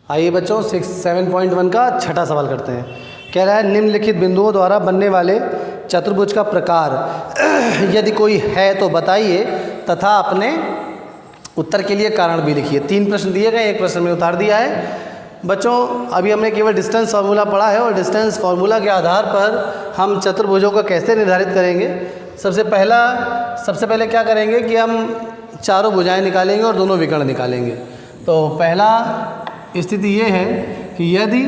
आइए बच्चों 7.1 का छठा सवाल करते हैं। कह रहा है निम्नलिखित बिंदुओं द्वारा बनने वाले चतुर्भुज का प्रकार यदि कोई है तो बताइए तथा अपने उत्तर के लिए कारण भी लिखिए। 3 प्रश्न दिए गए, एक प्रश्न में उतार दिया है। बच्चों अभी हमने केवल डिस्टेंस फार्मूला पढ़ा है और डिस्टेंस फार्मूला के आधार पर हम चतुर्भुजों को कैसे निर्धारित करेंगे। सबसे पहले क्या करेंगे कि हम चारों भुजाएं निकालेंगे और दोनों विकर्ण निकालेंगे। तो पहला स्थिति ये है कि यदि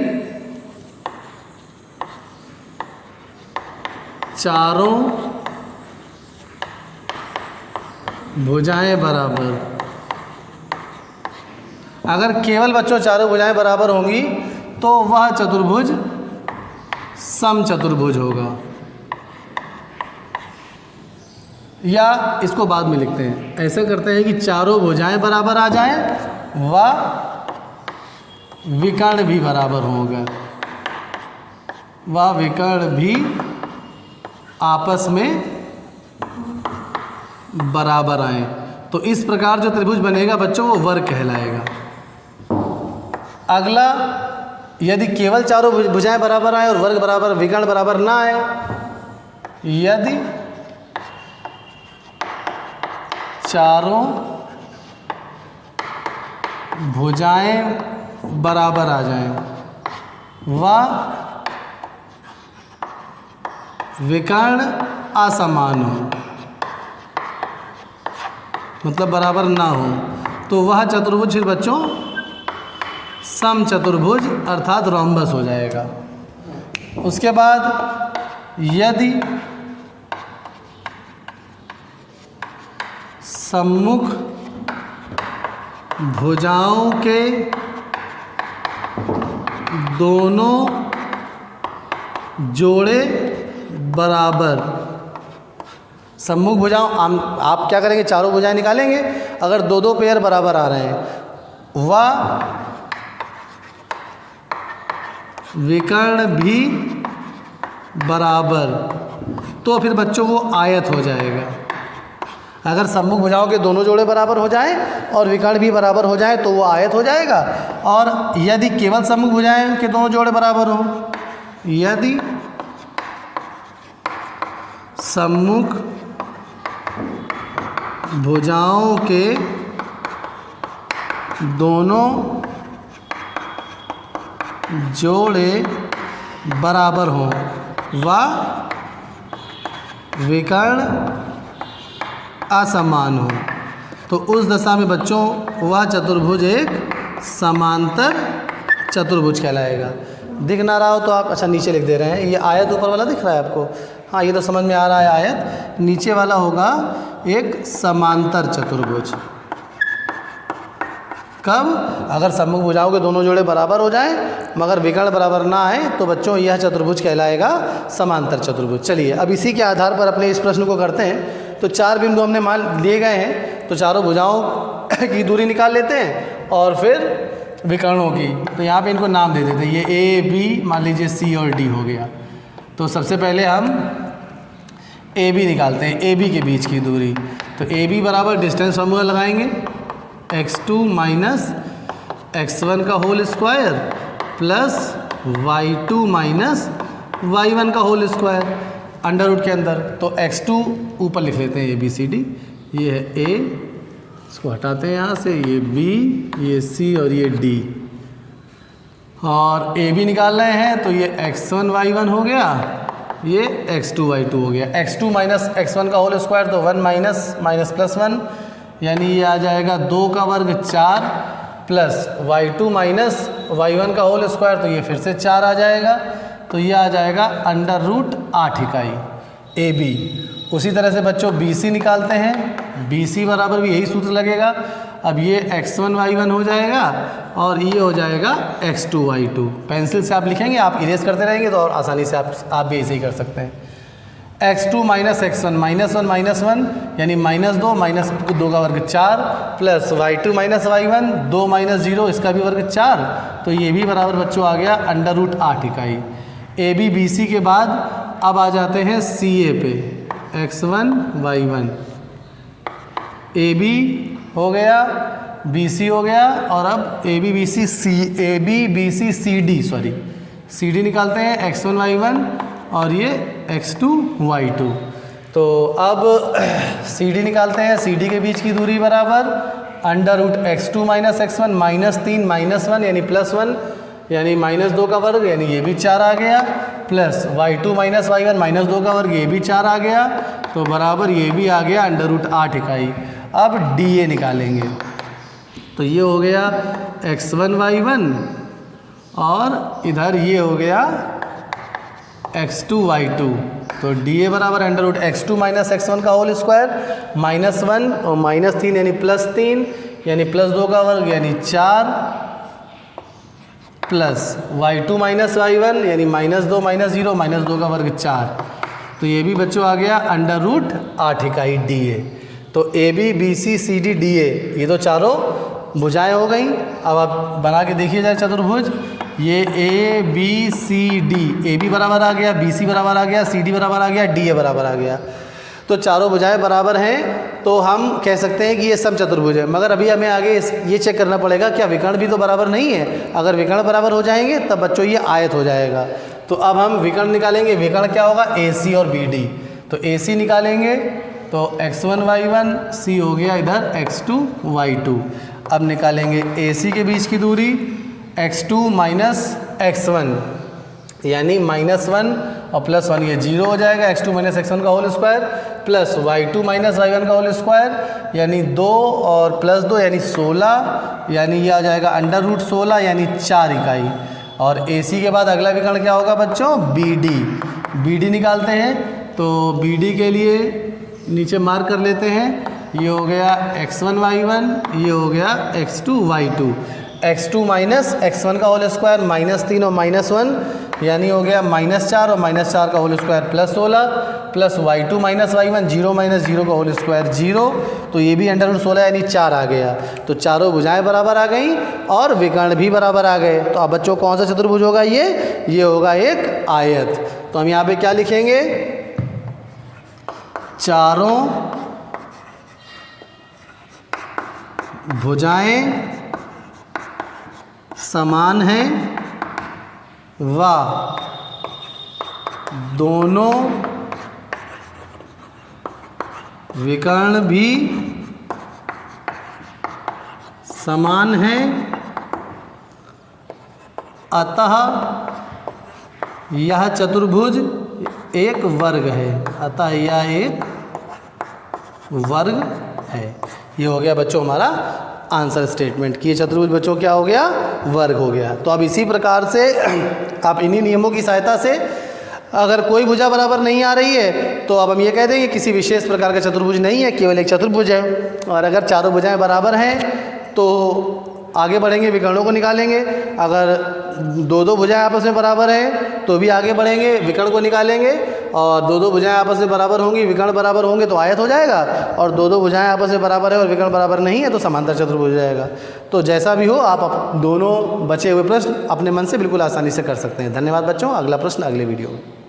चारों भुजाएं बराबर, अगर केवल बच्चों चारों भुजाएं बराबर होंगी तो वह चतुर्भुज समचतुर्भुज होगा। या इसको बाद में लिखते हैं, ऐसे करते हैं कि चारों भुजाएं बराबर आ जाएं व विकर्ण भी बराबर होगा, वह विकर्ण भी आपस में बराबर आए। तो इस प्रकार जो त्रिभुज बनेगा बच्चों वो वर्ग कहलाएगा। अगला, यदि केवल चारों भुजाएं बराबर आए और वर्ग बराबर विकर्ण बराबर ना आए, यदि चारों भुजाएं बराबर आ जाएं व विकर्ण असमान हो, मतलब बराबर ना हो, तो वह चतुर्भुज फिर बच्चों समचतुर्भुज अर्थात रोम्बस हो जाएगा। उसके बाद यदि सम्मुख भुजाओं के दोनों जोड़े बराबर, सम्मुख भुजाओं आप क्या करेंगे, चारों भुजाएं निकालेंगे। अगर दो दो पेयर बराबर आ रहे हैं व विकर्ण भी बराबर, तो फिर बच्चों वो आयत हो जाएगा। अगर सम्मुख भुजाओं के दोनों जोड़े बराबर हो जाएं और विकर्ण भी बराबर हो जाए तो वो आयत हो जाएगा। और यदि केवल सम्मुख भुजाएं के दोनों जोड़े बराबर हों, यदि सम्मुख भुजाओं के दोनों जोड़े बराबर हों व विकर्ण असमान हो, तो उस दशा में बच्चों वह चतुर्भुज एक समांतर चतुर्भुज कहलाएगा। दिख ना रहा हो तो आप अच्छा नीचे लिख दे रहे हैं। ये आयत ऊपर वाला दिख रहा है आपको? हाँ, ये तो समझ में आ रहा है। आयत नीचे वाला होगा एक समांतर चतुर्भुज। कब? अगर सम्मुख भुजाओं के दोनों जोड़े बराबर हो जाएं मगर विकर्ण बराबर ना आए तो बच्चों यह चतुर्भुज कहलाएगा समांतर चतुर्भुज। चलिए अब इसी के आधार पर अपने इस प्रश्न को करते हैं। तो 4 बिंदु हमने मान लिए गए हैं, तो चारों भुजाओं की दूरी निकाल लेते हैं और फिर विकर्णों की। तो यहाँ पे इनको नाम दे देते हैं, ये ए बी, मान लीजिए सी और डी हो गया। तो सबसे पहले हम ए बी निकालते हैं, ए बी के बीच की दूरी। तो ए बी बराबर डिस्टेंस फार्मूला लगाएंगे, x2 माइनस x1 का whole square plus y2 minus y1 का होल स्क्वायर अंडर रूट के अंदर। तो x2 ऊपर लिख लेते हैं, ए बी सी डी। ये है a, इसको हटाते हैं यहाँ से, ये b, ये c और ये d। और a b निकाल रहे हैं तो ये x1 y1 हो गया, ये x2 y2 हो गया। x2 माइनस x1 का होल स्क्वायर तो 1 माइनस माइनस प्लस 1, यानी ये आ जाएगा 2 का वर्ग 4 प्लस y2 माइनस y1 का होल स्क्वायर, तो ये फिर से 4 आ जाएगा। तो ये आ जाएगा अंडर रूट 8 इकाई ए बी। उसी तरह से बच्चों बी सी निकालते हैं, बी सी बराबर भी यही सूत्र लगेगा। अब ये x1 y1 हो जाएगा और ये हो जाएगा x2 y2। पेंसिल से आप लिखेंगे, आप इरेज करते रहेंगे तो और आसानी से आप भी ऐसे ही कर सकते हैं। x2 minus x1 minus 1 minus 1 यानी माइनस 2 माइनस 2 का वर्ग 4 plus y2 minus y1 2 minus 0 इसका भी वर्ग 4। तो ये भी बराबर बच्चों आ गया अंडर रूट 8 इकाई। ए बी बी सी के बाद अब आ जाते हैं सी ए पे, x1 y1 ए बी हो गया BC हो गया, और अब CD निकालते हैं, x1 y1 और ये x2 y2। तो अब CD निकालते हैं, CD के बीच की दूरी बराबर √x2 - x1 -3 -1 यानी +1 यानी -2 का वर्ग यानी ये भी 4 आ गया, प्लस y2 - y1 -2 का वर्ग ये भी 4 आ गया, तो बराबर ये भी आ गया √8 इकाई। अब DA निकालेंगे, तो ये हो गया x1 y1 और इधर ये हो गया x2 y2। तो DA बराबर √x2 - x1 का होल स्क्वायर -1 और -3 यानी +3 यानी +2 का वर्ग यानी 4 प्लस y2 - y1 यानी -2 - 0 -2 का वर्ग 4। तो ये भी बच्चों आ गया √8 इकाई DA। तो AB BC CD DA ये तो चारों भुजाएं हो गई। अब आप बना के देखिए जाए चतुर्भुज, ये ABCD, AB बराबर आ गया, BC बराबर आ गया, CD बराबर आ गया, DA बराबर आ गया। तो चारों भुजाएं बराबर हैं, तो हम कह सकते हैं कि ये सम चतुर्भुज है। मगर अभी हमें आगे ये चेक करना पड़ेगा क्या विकर्ण भी तो बराबर नहीं है। अगर विकर्ण बराबर हो जाएंगे तब बच्चों ये आयत हो जाएगा। तो अब हम विकर्ण निकालेंगे। विकर्ण क्या होगा, AC और BD। तो AC निकालेंगे तो x1 y1, C हो गया इधर x2 y2। अब निकालेंगे AC के बीच की दूरी x2 - x1 यानी -1 और +1 ये 0 हो जाएगा, x2 - x1 का whole square plus y2 - y1 का होल स्क्वायर यानी 2 और +2 यानी 16 यानी ये आ जाएगा √16 यानी 4 इकाई। और AC के बाद अगला विकर्ण क्या होगा बच्चों, BD निकालते हैं। तो BD के लिए नीचे मार्क कर लेते हैं, ये हो गया x1 y1, ये हो गया x2 y2। x2 - x1 का होल स्क्वायर -3 और -1 यानी हो गया -4 और -4 का whole square +16 plus y2 - y1 0 - 0 का होल स्क्वायर 0। तो ये भी √16 यानी 4 आ गया। तो चारों भुजाएं बराबर आ गई और विकर्ण भी बराबर आ गए। तो अब बच्चों कौन सा चतुर्भुज होगा, ये होगा एक आयत। तो हम यहाँ पे क्या लिखेंगे, चारों भुजाएं समान हैं व दोनों विकर्ण भी समान हैं, अतः यह चतुर्भुज एक वर्ग है। अतः यह एक वर्ग है। ये हो गया बच्चों हमारा आंसर स्टेटमेंट कि ये चतुर्भुज बच्चों क्या हो गया, वर्ग हो गया। तो अब इसी प्रकार से आप इन्हीं नियमों की सहायता से अगर कोई भुजा बराबर नहीं आ रही है तो अब हम ये कह देंगे किसी विशेष प्रकार का चतुर्भुज नहीं है, केवल एक चतुर्भुज है। और अगर चारों भुजाएं बराबर हैं तो आगे बढ़ेंगे, विकर्णों को निकालेंगे। अगर दो भुजाएं आपस में बराबर हैं तो भी आगे बढ़ेंगे, विकर्ण को निकालेंगे। और दो भुजाएं आपस में बराबर होंगी, विकर्ण बराबर होंगे तो आयत हो जाएगा। और दो भुजाएं आपस में बराबर है और विकर्ण बराबर नहीं है तो समांतर चतुर्भुज हो जाएगा। तो जैसा भी हो आप दोनों बचे हुए प्रश्न अपने मन से बिल्कुल आसानी से कर सकते हैं। धन्यवाद बच्चों। अगला प्रश्न अगले वीडियो में।